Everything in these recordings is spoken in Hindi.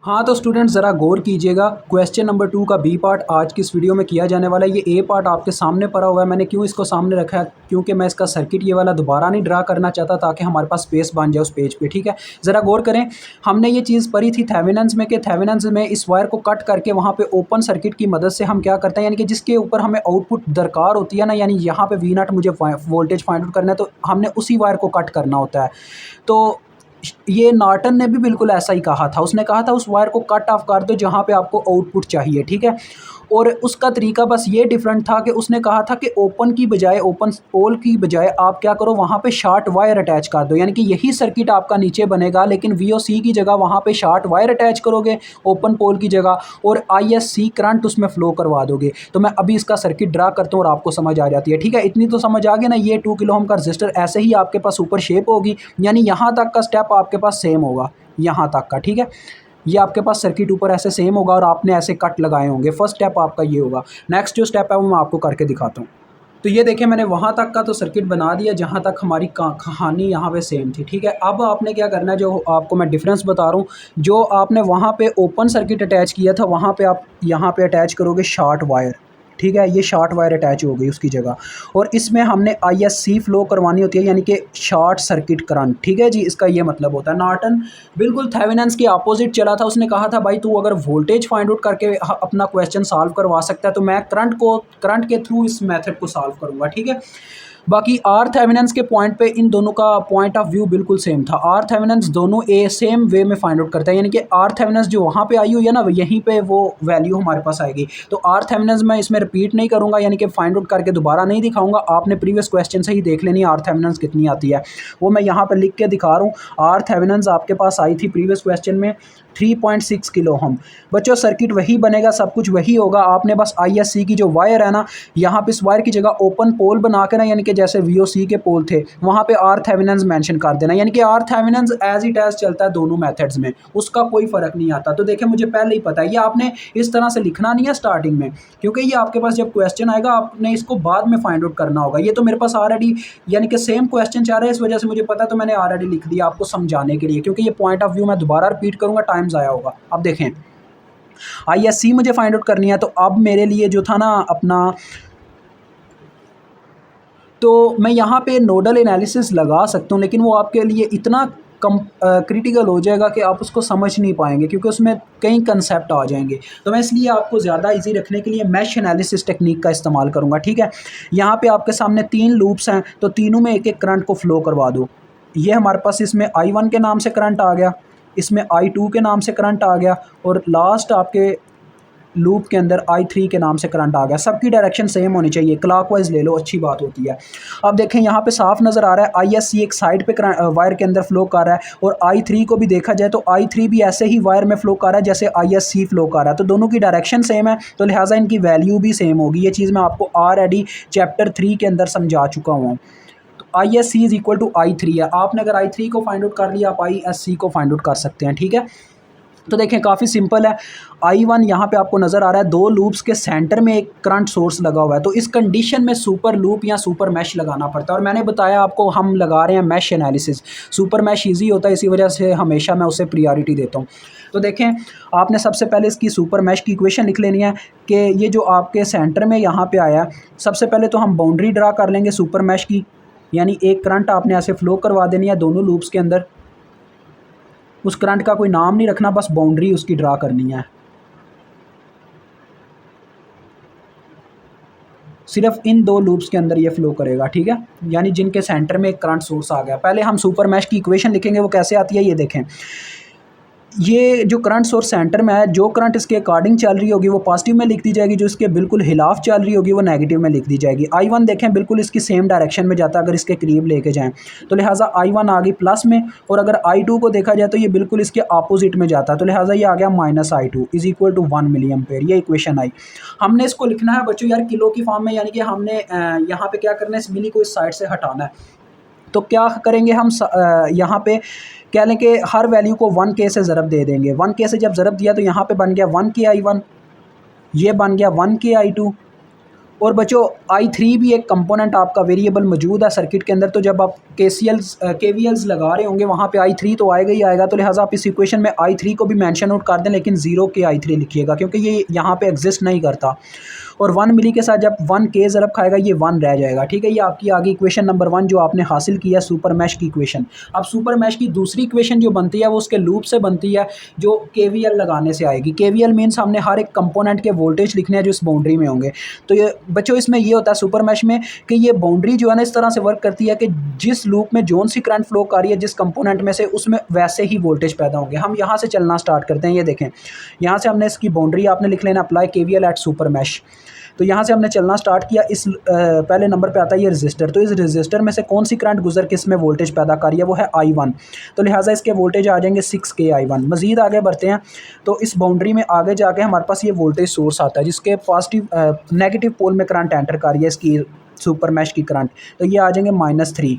हाँ तो स्टूडेंट ज़रा गौर कीजिएगा। क्वेश्चन नंबर 2 का बी पार्ट आज की इस वीडियो में किया जाने वाला है। ये ए पार्ट आपके सामने पड़ा हुआ है। मैंने क्यों इसको सामने रखा है, क्योंकि मैं इसका सर्किट ये वाला दोबारा नहीं ड्रा करना चाहता, ताकि हमारे पास स्पेस बन जाए उस पेज पे। ठीक है, ज़रा गौर करें। हमने ये चीज़ पढ़ी थी थेवेनिन्स में कि थेवेनिन्स में इस वायर को कट करके वहाँ पे ओपन सर्किट की मदद से हम क्या करते हैं, यानी कि जिसके ऊपर हमें आउटपुट दरकार होती है ना, यानी यहाँ पे V0 मुझे वोल्टेज फाइंड आउट करना है, तो हमने उसी वायर को कट करना होता है। तो ये नॉर्टन ने भी बिल्कुल ऐसा ही कहा था। उसने कहा था उस वायर को कट ऑफ कर दो जहाँ पे आपको आउटपुट चाहिए। ठीक है, और उसका तरीका बस ये डिफरेंट था कि उसने कहा था कि ओपन की बजाय, ओपन पोल की बजाय आप क्या करो, वहाँ पे शॉर्ट वायर अटैच कर दो। यानी कि यही सर्किट आपका नीचे बनेगा, लेकिन VOC की जगह वहाँ पे शॉर्ट वायर अटैच करोगे ओपन पोल की जगह, और ISC करंट उसमें फ्लो करवा दोगे। तो मैं अभी इसका सर्किट ड्रा करता हूँ और आपको समझ आ जाती है। ठीक है, इतनी तो समझ आ गई ना। ये 2 किलो ओम का रजिस्टर ऐसे ही आपके पास ऊपर शेप होगी, यानी यहाँ तक का स्टेप आपके पास सेम होगा, यहाँ तक का। ठीक है, ये आपके पास सर्किट ऊपर ऐसे सेम होगा और आपने ऐसे कट लगाए होंगे। फर्स्ट स्टेप आपका ये होगा। नेक्स्ट जो स्टेप है वो मैं आपको करके दिखाता हूँ। तो ये देखिए, मैंने वहाँ तक का तो सर्किट बना दिया जहाँ तक हमारी कहानी यहाँ पे सेम थी। ठीक है, अब आपने क्या करना है, जो आपको मैं डिफरेंस बता रहा हूँ, जो आपने वहाँ पे ओपन सर्किट अटैच किया था, वहाँ पे आप यहाँ पे अटैच करोगे शॉर्ट वायर। ठीक है, ये शॉर्ट वायर अटैच हो गई उसकी जगह, और इसमें हमने ISC फ्लो करवानी होती है, यानी कि शॉर्ट सर्किट करंट। ठीक है जी, इसका ये मतलब होता है। नॉर्टन बिल्कुल थेवेनिन्स के अपोजिट चला था। उसने कहा था भाई, तू अगर वोल्टेज फाइंड आउट करके अपना क्वेश्चन सॉल्व करवा सकता है, तो मैं करंट के थ्रू इस मेथड को सॉल्व करूँगा। ठीक है, बाकी आर थेवेनिन्स के पॉइंट पे इन दोनों का पॉइंट ऑफ व्यू बिल्कुल सेम था। आर थेवेनिन्स दोनों सेम वे में फाइंड आउट करता है, यानी कि आर थेवेनिन्स जो वहाँ पे आई हुई है ना, यहीं पे वो वैल्यू हमारे पास आएगी। तो आर थेवेनिन्स मैं इसमें रिपीट नहीं करूँगा, यानी कि फाइंड आउट करके दोबारा नहीं दिखाऊंगा। आपने प्रीवियस क्वेश्चन से ही देख लेनी आर थेवेनिन्स कितनी आती है, वो मैं यहाँ पर लिख के दिखा रहा हूँ। आर थेवेनिन्स आपके पास आई थी प्रीवियस क्वेश्चन में 3.6 किलो ओम। बच्चों सर्किट वही बनेगा, सब कुछ वही होगा। आपने बस ISC की जो वायर है ना, यहाँ पे इस वायर की जगह ओपन पोल बना के ना, यानी कि जैसे VOC के पोल थे, वहाँ पे आर थेवेनिन्स मेंशन कर देना। यानी कि R Thevenin's as it as चलता है दोनों मेथड्स में, उसका कोई फ़र्क नहीं आता। तो देखिए, मुझे पहले ही पता है, ये आपने इस तरह से लिखना नहीं है स्टार्टिंग में, क्योंकि ये आपके पास जब क्वेश्चन आएगा आपने इसको बाद में फाइंड आउट करना होगा। ये तो मेरे पास ऑलरेडी, यानी कि सेम क्वेश्चन चाह रहा है, इस वजह से मुझे पता है, तो मैंने ऑलरेडी लिख दिया आपको समझाने के लिए, क्योंकि ये पॉइंट ऑफ व्यू मैं दोबारा रिपीट करूँगा, टाइम ज़ाया होगा। अब देखें, ISC मुझे फाइंड आउट करनी है, तो अब मेरे लिए जो था ना अपना, तो मैं यहाँ पे नोडल एनालिसिस लगा सकता हूँ, लेकिन वो आपके लिए इतना क्रिटिकल हो जाएगा कि आप उसको समझ नहीं पाएंगे, क्योंकि उसमें कई कंसेप्ट आ जाएंगे। तो मैं इसलिए आपको ज़्यादा इजी रखने के लिए मैश एनालिसिस टेक्निक का इस्तेमाल करूँगा। ठीक है, यहाँ पे आपके सामने 3 लूप्स हैं, तो तीनों में एक एक करंट को फ्लो करवा दो। ये हमारे पास इसमें I1 के नाम से करंट आ गया, इसमें I2 के नाम से करंट आ गया, और लास्ट आपके लूप के अंदर I3 के नाम से करंट आ गया। सबकी डायरेक्शन सेम होनी चाहिए, क्लॉकवाइज ले लो, अच्छी बात होती है। अब देखें, यहाँ पे साफ नज़र आ रहा है ISC एक साइड पे वायर के अंदर फ्लो कर रहा है, और I3 को भी देखा जाए तो I3 भी ऐसे ही वायर में फ्लो कर रहा है जैसे ISC फ्लो कर रहा है। तो दोनों की डायरेक्शन सेम है, तो लिहाजा इनकी वैल्यू भी सेम होगी। ये चीज़ मैं आपको ऑलरेडी चैप्टर 3 के अंदर समझा चुका हूँ। तो ISC is equal to I3 है। आपने अगर I3 को फाइंड आउट कर लिया, आप ISC को फाइंड आउट कर सकते हैं। ठीक है, तो देखें काफ़ी सिंपल है। I1 यहाँ पे आपको नज़र आ रहा है, 2 लूप्स के सेंटर में एक करंट सोर्स लगा हुआ है, तो इस कंडीशन में सुपर लूप या सुपर मैश लगाना पड़ता है। और मैंने बताया आपको, हम लगा रहे हैं mesh analysis. Super mesh easy होता है, इसी वजह से हमेशा मैं उसे प्रायोरिटी देता हूँ। तो देखें, आपने सबसे पहले इसकी सुपर मैश की इक्वेशन लिख लेनी है कि ये जो आपके सेंटर में यहाँ पर आया, सबसे पहले तो हम बाउंड्री ड्रा कर लेंगे सुपर मैश की, यानी एक करंट आपने ऐसे फ्लो करवा देनी है दोनों लूप्स के अंदर। उस करंट का कोई नाम नहीं रखना, बस बाउंड्री उसकी ड्रा करनी है। सिर्फ इन 2 लूप्स के अंदर ये फ्लो करेगा। ठीक है, यानी जिनके सेंटर में एक करंट सोर्स आ गया। पहले हम सुपर मैश की इक्वेशन लिखेंगे, वो कैसे आती है ये देखें। ये जो करंट सोर्स सेंटर में है, जो करंट इसके अकॉर्डिंग चल रही होगी वो पॉजिटिव में लिख दी जाएगी, जो इसके बिल्कुल खिलाफ चल रही होगी वो नेगेटिव में लिख दी जाएगी। I1 देखें बिल्कुल इसकी सेम डायरेक्शन में जाता है अगर इसके करीब लेके जाएं, तो लिहाजा I1 आ गई प्लस में, और अगर I2 को देखा जाए तो ये बिल्कुल इसके अपोजिट में जाता है, तो लिहाजा ये आ गया -I2 is equal to 1 milli ampere. ये इक्वेशन आई। हमने इसको लिखना है बच्चों यार किलो की फॉर्म में, यानी कि हमने यहाँ पे क्या करना है, इस मिली को इस साइड से हटाना है। तो क्या करेंगे हम, यहाँ पे कह लें कि हर वैल्यू को 1K से ज़रब दे देंगे। 1K से जब ज़रब दिया तो यहाँ पे बन गया 1K I1, ये बन गया 1K I2, और बच्चों I3 भी एक कंपोनेंट आपका वेरिएबल मौजूद है सर्किट के अंदर, तो जब आप KVLs लगा रहे होंगे वहाँ पे I3 तो आएगा ही आएगा। तो लिहाजा आप इस इक्वेशन में I3 को भी मेंशन आउट कर दें, लेकिन 0 के I3 लिखिएगा क्योंकि ये यहाँ पे एग्जिस्ट नहीं करता। और 1 मिली के साथ जब 1 के ज़रब खाएगा ये 1 रह जाएगा, ठीक है। ये आपकी आगे इक्वेशन नंबर 1 जो आपने हासिल किया सुपर मैश की इक्वेशन। अब सुपर मैश की दूसरी इक्वेशन जो बनती है वो उसके लूप से बनती है जो KVL लगाने से आएगी। KVL मीन्स हमने हर एक कंपोनेंट के वोल्टेज लिखने हैं जो इस बाउंड्री में होंगे। तो ये बच्चों इसमें ये होता है सुपर मैश में कि ये बाउंड्री जो है ना इस तरह से वर्क करती है कि जिस लूप में जोन सी करंट फ्लो कर रही है जिस कंपोनेंट में से, उसमें वैसे ही वोल्टेज पैदा होंगे। हम यहाँ से चलना स्टार्ट करते हैं। ये देखें, यहाँ से हमने इसकी बाउंड्री आपने लिख लेना apply KVL at super mesh. तो यहाँ से हमने चलना स्टार्ट किया। इस पहले नंबर पे आता है ये रजिस्टर। तो इस रजिस्टर में से कौन सी करंट गुजर के इसमें वोल्टेज पैदा कर रही है, वो है I1। तो लिहाजा इसके वोल्टेज आ जाएंगे 6K I1। मज़ीद आगे बढ़ते हैं तो इस बाउंड्री में आगे जाके हमारे पास ये वोल्टेज सोर्स आता है जिसके पॉजिटिव नेगेटिव पोल में करंट एंटर कर रही है इसकी सुपर मैश की करंट। तो ये आ जाएंगे -3।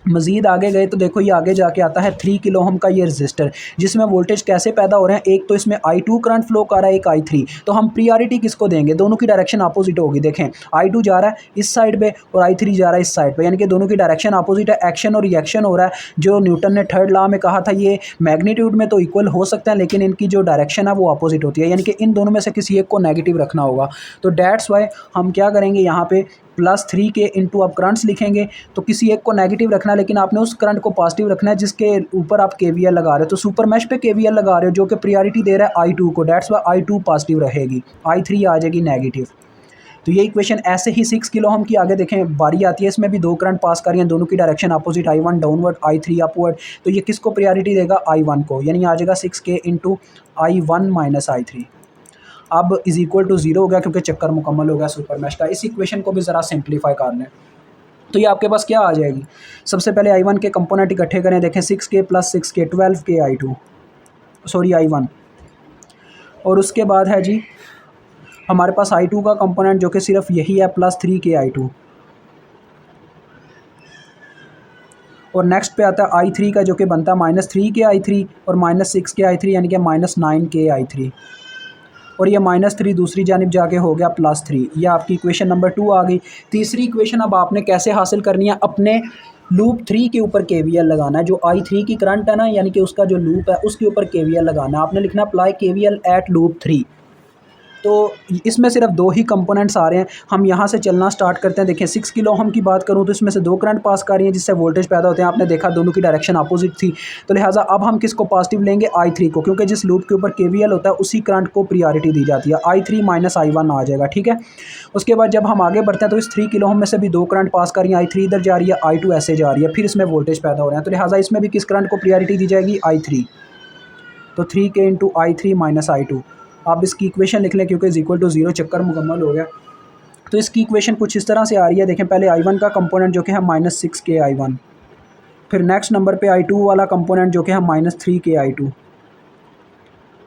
मज़ीद आगे गए तो देखो ये आगे जाके आता है 3 किलो ओम का ये रजिस्टर जिसमें वोल्टेज कैसे पैदा हो रहे हैं, एक तो इसमें I2 करंट फ्लो कर रहा है, एक I3। तो हम प्रियोरिटी किसको देंगे, दोनों की डायरेक्शन अपोजिट होगी। देखें I2 जा रहा है इस साइड पे और I3 जा रहा है इस साइड पे, यानी कि दोनों की डायरेक्शन अपोजिट है। एक्शन और रिएक्शन हो रहा है। जो न्यूटन ने थर्ड लॉ में कहा था ये मैग्नीट्यूड में तो इक्वल हो सकते हैं लेकिन इनकी जो डायरेक्शन है वो अपोजिट होती है, यानी कि इन दोनों में से किसी एक को नेगेटिव रखना होगा। तो डैट्स वाई हम क्या करेंगे, यहाँ पे +3K इंटू आप करंट्स लिखेंगे तो किसी एक को नेगेटिव रखना है लेकिन आपने उस करंट को पॉजिटिव रखना है जिसके ऊपर आप KVL लगा रहे हो। तो सुपर मैश पे KVL लगा रहे हो जो कि प्रायोरिटी दे रहा है I2 को, डेट्स वाई I2 पॉजिटिव रहेगी, I3 आ जाएगी नेगेटिव। तो ये इक्वेशन ऐसे ही 6 किलो ओम की आगे देखें बारी आती है, इसमें भी दो करंट पास कर रही हैं, दोनों की direction opposite, I1 downward I3 upward. तो ये किसको प्रायोरिटी देगा, I1 को, यानी आ जाएगा 6K into I1 minus I3। अब इज इक्वल टू 0 हो गया क्योंकि चक्कर मुकम्मल हो गया सुपर मैश का। इस इक्वेशन को भी ज़रा सिंप्लीफाई कर लें तो ये आपके पास क्या आ जाएगी। सबसे पहले I1 के कंपोनेंट इकट्ठे करें, देखें 6K + 6K 12K I2 sorry I1। और उसके बाद है जी हमारे पास I2 का कंपोनेंट जो कि सिर्फ यही है +3K I2। और नेक्स्ट पे आता है I3 का जो कि बनता है -3K I3 और -6K I3 यानी कि -9K I3। और ये -3 दूसरी जानिब जाके हो गया +3। ये आपकी इक्वेशन नंबर 2 आ गई। तीसरी इक्वेशन अब आपने कैसे हासिल करनी है, अपने लूप 3 के ऊपर KVL लगाना है। जो I3 की करंट है ना, यानी कि उसका जो लूप है उसके ऊपर KVL लगाना है। आपने लिखना अप्लाई KVL एट लूप 3। तो इसमें सिर्फ दो ही कंपोनेंट्स आ रहे हैं। हम यहाँ से चलना स्टार्ट करते हैं। देखिए 6 किलो ओम की बात करूँ तो इसमें से दो करंट पास कर रही हैं जिससे वोल्टेज पैदा होते हैं। आपने देखा दोनों की डायरेक्शन अपोजिट थी, तो लिहाजा अब हम किसको पॉजिटिव लेंगे, I3 को, क्योंकि जिस लूप के ऊपर KVL होता है उसी करंट को प्रायोरिटी दी जाती है। I3 माइनस I1 आ जाएगा, ठीक है। उसके बाद जब हम आगे बढ़ते हैं तो इस 3 किलो ओम में से भी दो करंट पास कर रही हैं, I3 इधर जा रही है, I2 ऐसे जा रही है, फिर इसमें वोल्टेज पैदा हो रहे हैं। तो लिहाजा इसमें भी किस करंट को प्रायोरिटी दी जाएगी, I3। तो 3K into I3 minus I2। आप इसकी इक्वेशन लिख लें क्योंकि इज इक्वल टू 0, चक्कर मुकम्मल हो गया। तो इसकी इक्वेशन कुछ इस तरह से आ रही है। देखें पहले I1 का कंपोनेंट जो कि है -6K I1, फिर नेक्स्ट नंबर पे I2 वाला कंपोनेंट जो कि है -3K I2,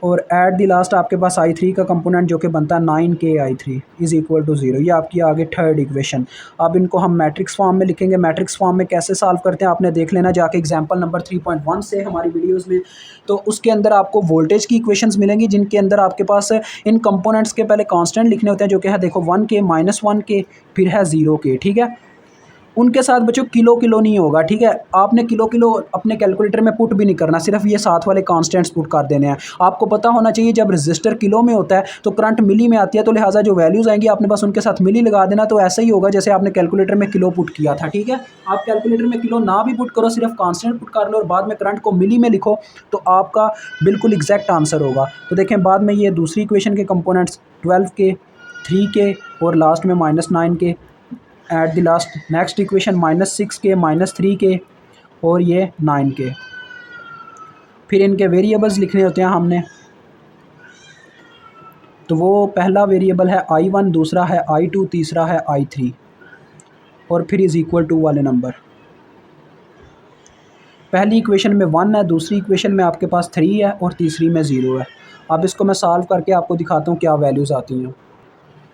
और एट द लास्ट आपके पास I3 का कंपोनेंट जो कि बनता है 9K I3 is equal to 0। ये आपकी आगे थर्ड इक्वेशन। अब इनको हम मैट्रिक्स फॉर्म में लिखेंगे। मैट्रिक्स फॉर्म में कैसे सॉल्व करते हैं आपने देख लेना जाके एग्जांपल नंबर 3.1 से हमारी वीडियोस में। तो उसके अंदर आपको वोल्टेज की इक्वेशंस मिलेंगी जिनके अंदर आपके पास इन कंपोनेंट्स के पहले कांस्टेंट लिखने होते हैं जो कि है देखो 1K -1K फिर है 0K, ठीक है। उनके साथ बच्चों किलो किलो नहीं होगा, ठीक है। आपने किलो किलो अपने कैलकुलेटर में पुट भी नहीं करना, सिर्फ ये साथ वाले कांस्टेंट्स पुट कर देने हैं। आपको पता होना चाहिए जब रजिस्टर किलो में होता है तो करंट मिली में आती है, तो लिहाजा जो वैल्यूज़ आएंगी आपने बस उनके साथ मिली लगा देना। तो ऐसा ही होगा जैसे आपने कैलकुलेटर में किलो पुट किया था, ठीक है। आप कैलकुलेटर में किलो ना भी पुट करो, सिर्फ कांस्टेंट पुट कर लो और बाद में करंट को मिली में लिखो तो आपका बिल्कुल एग्जैक्ट आंसर होगा। तो देखें बाद में ये दूसरी इक्वेशन के कंपोनेंट्स 12K 3K और लास्ट में -9K eight the last. Next equation -6K -3K और ये 9K। फिर इनके वेरिएबल्स लिखने होते हैं हमने। तो वो पहला वेरिएबल है I1, दूसरा है I2, तीसरा है I3 और फिर इज़ इक्वल टू वाले नंबर। पहली इक्वेशन में 1 है, दूसरी इक्वेशन में आपके पास 3 है और तीसरी में 0 है। अब इसको मैं सॉल्व करके आपको दिखाता हूँ क्या वैल्यूज़ आती हैं।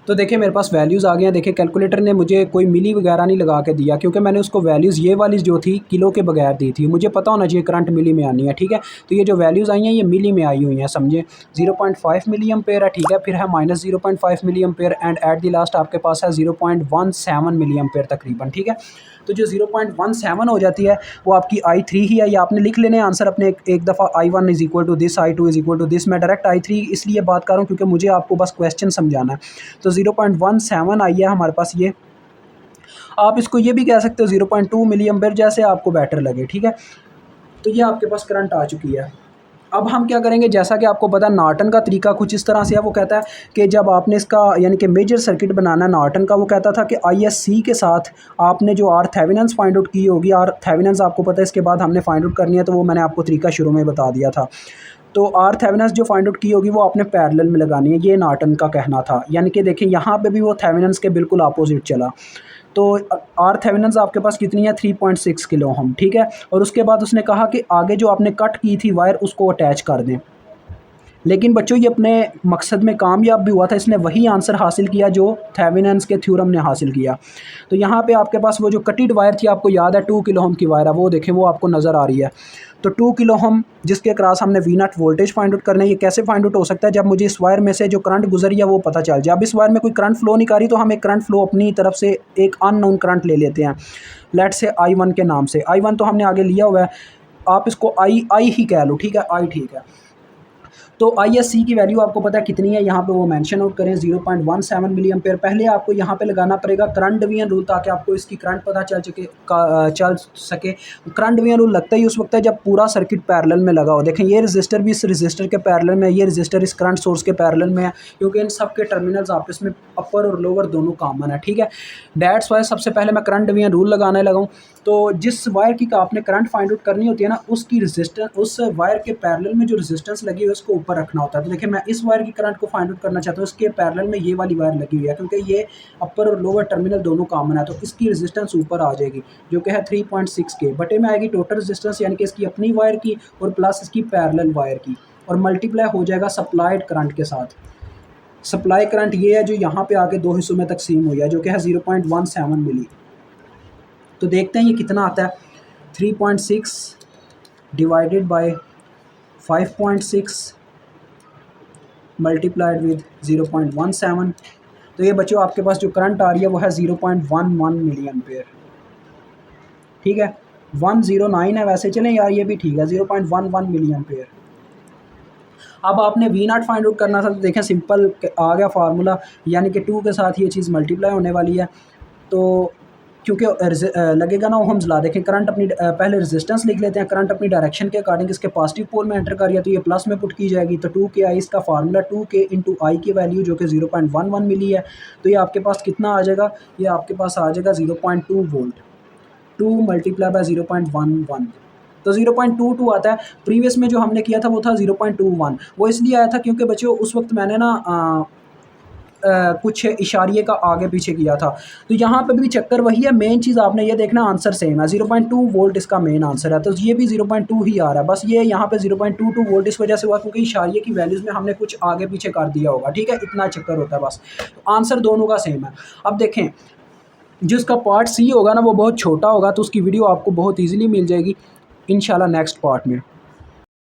तो देखिए मेरे पास वैल्यूज़ आ गए हैं। देखिए कैलकुलेटर ने मुझे कोई मिली वगैरह नहीं लगा के दिया, क्योंकि मैंने उसको वैल्यूज़ ये वाली जो थी किलो के बगैर दी थी। मुझे पता होना चाहिए करंट मिली में आनी है, ठीक है। तो ये जो वैल्यूज़ आई हैं ये मिली में आई हुई हैं, समझे। 0.5 मिली एम्पेयर है, ठीक है। फिर है -0.5 milli ampere and at the last आपके पास है 0.17 मिली एम्पेयर तकरीबन, ठीक है। तो जो 0.17 हो जाती है वो आपकी I3 ही है। ये आपने लिख लेने आंसर अपने एक दफ़ा I1 is equal to this, I2 is equal to this. मैं डायरेक्ट I3 इसलिए बात कर रहा हूँ क्योंकि मुझे आपको बस क्वेश्चन समझाना है। तो 0.17 आई है हमारे पास ये। आप इसको ये भी कह सकते हो 0.2 मिली एम्पेयर, जैसे आपको बेटर लगे, ठीक है। तो ये आपके पास करंट आ चुकी है। अब हम क्या करेंगे, जैसा कि आपको पता है नॉर्टन का तरीका कुछ इस तरह से है। वो कहता है कि जब आपने इसका यानी कि मेजर सर्किट बनाना है नॉर्टन का, वो कहता था कि ISC के साथ आपने जो आर थेवेनिन्स फाइंड आउट की होगी, आर थेवेनिन्स आपको पता है इसके बाद हमने फाइंड आउट करनी है, तो वो मैंने आपको तरीका शुरू में बता दिया था। तो आर थेवेनिन्स जो फाइंड आउट की होगी वो आपने पैरेलल में लगानी है, ये नॉर्टन का कहना था। यानी कि देखिए यहाँ पे भी वो थेवेनिन्स के बिल्कुल अपोजिट चला। तो आर थेवेनिन्स आपके पास कितनी है, 3.6 किलो ओम, ठीक है। और उसके बाद उसने कहा कि आगे जो आपने कट की थी वायर उसको अटैच कर दें। लेकिन बच्चों ये अपने मकसद में कामयाब भी हुआ था, इसने वही आंसर हासिल किया जो थेवेनिन्स के थ्योरम ने हासिल किया। तो यहाँ पे आपके पास वो जो कटिड वायर थी, आपको याद है 2 किलो ओम की वायर है, वो देखें वो आपको नज़र आ रही है। तो 2 किलो ओम जिसके क्रॉस हमने V0 वोल्टेज फाइंड आउट करना है। ये कैसे फाइंड आउट हो सकता है, जब मुझे इस वायर में से जो करंट गुजरी है वो पता चल जाए। अब इस वायर में कोई करंट फ्लो नहीं कर रही, तो हम एक करंट फ्लो अपनी तरफ से एक अननोन करंट ले लेते हैं, लेट से I1 के नाम से। I1 तो हमने आगे लिया हुआ है, आप इसको आई ही कह लो, ठीक है, आई ठीक है। तो ISC की वैल्यू आपको पता है कितनी है, यहाँ पे वो मेंशन आउट करें 0.17 मिली एम्पेयर। पहले आपको यहाँ पे लगाना पड़ेगा करंट डिवीजन रूल, ताकि आपको इसकी करंट पता चल सके। करंट डिवीजन रूल लगता ही उस वक्त है जब पूरा सर्किट पैरेलल में लगा हो। देखें ये रजिस्टर भी इस रजिस्टर के पैरेलल में है, ये रजिस्टर इस करंट सोर्स के पैरेलल में है, क्योंकि इन सब के टर्मिनल्स आपस में अपर और लोअर दोनों कॉमन है, ठीक है। दैट्स वाई सबसे पहले मैं करंट डिवीजन रूल लगाने लगा हूँ। तो जिस वायर की आपने करंट फाइंड आउट करनी होती है ना, उसकी रेजिस्टेंस, उस वायर के पैरेलल में जो रेजिस्टेंस लगी हुई है उसको ऊपर रखना होता है। तो देखिए मैं इस वायर की करंट को फाइंड आउट करना चाहता हूँ, इसके पैरेलल में ये वाली वायर लगी हुई है, क्योंकि ये अपर और लोअर टर्मिनल दोनों कॉमन है, तो इसकी रेजिस्टेंस ऊपर आ जाएगी, जो कि है 3.6 के बटे में आएगी टोटल रेजिस्टेंस, यानी कि इसकी अपनी वायर की और प्लस इसकी पैरेलल वायर की, और मल्टीप्लाई हो जाएगा सप्लाइड करंट के साथ। सप्लाई करंट ये है जो यहाँ पे आके दो हिस्सों में तकसीम हुई है, जो कि है 0.17 मिली। तो देखते हैं ये कितना आता है, 3.6 डिवाइडेड बाय 5.6 मल्टीप्लाइड विद 0.17। तो ये बच्चों आपके पास जो करंट आ रही है वो है 0.11 मिली एम्पेयर, ठीक है। 109 है वैसे, चलें यार ये भी ठीक है, 0.11 मिली एम्पेयर। अब आपने V0 फाइंड आउट करना था, तो देखें सिंपल आ गया फार्मूला, यानी कि 2 के साथ ये चीज़ मल्टीप्लाई होने वाली है। तो क्योंकि लगेगा ना ओहम्स लॉ, देखें करंट अपनी पहले रेजिस्टेंस लिख लेते हैं, करंट अपनी डायरेक्शन के अकॉर्डिंग इसके पॉजिटिव पोल में एंटर कर रही है, तो ये प्लस में पुट की जाएगी। तो 2K आई इसका फार्मूला 2K इंटू आई की वैल्यू जो कि 0.11 मिली है, तो ये आपके पास कितना आ जाएगा, ये आपके पास आ जाएगा 0.2 वोल्ट, 2 मल्टीप्लाई बाय 0.11, तो 0.22 आता है। प्रीवियस में जो हमने किया था वो था 0.21, वो इसलिए आया था क्योंकि बच्चों उस वक्त मैंने ना कुछ इशारिये का आगे पीछे किया था। तो यहाँ पे भी चक्कर वही है, मेन चीज़ आपने ये देखना आंसर सेम है, 0.2 वोल्ट इसका मेन आंसर है, तो ये भी 0.2 ही आ रहा है। बस ये यहाँ पे 0.22 वोल्ट इस वजह से हुआ क्योंकि इशारिये की वैल्यूज़ में हमने कुछ आगे पीछे कर दिया होगा, ठीक है, इतना चक्कर होता है बस। तो आंसर दोनों का सेम है। अब देखें जिसका पार्ट सी होगा ना वो बहुत छोटा होगा, तो उसकी वीडियो आपको बहुत ईजिली मिल जाएगी इंशाल्लाह नेक्स्ट पार्ट में।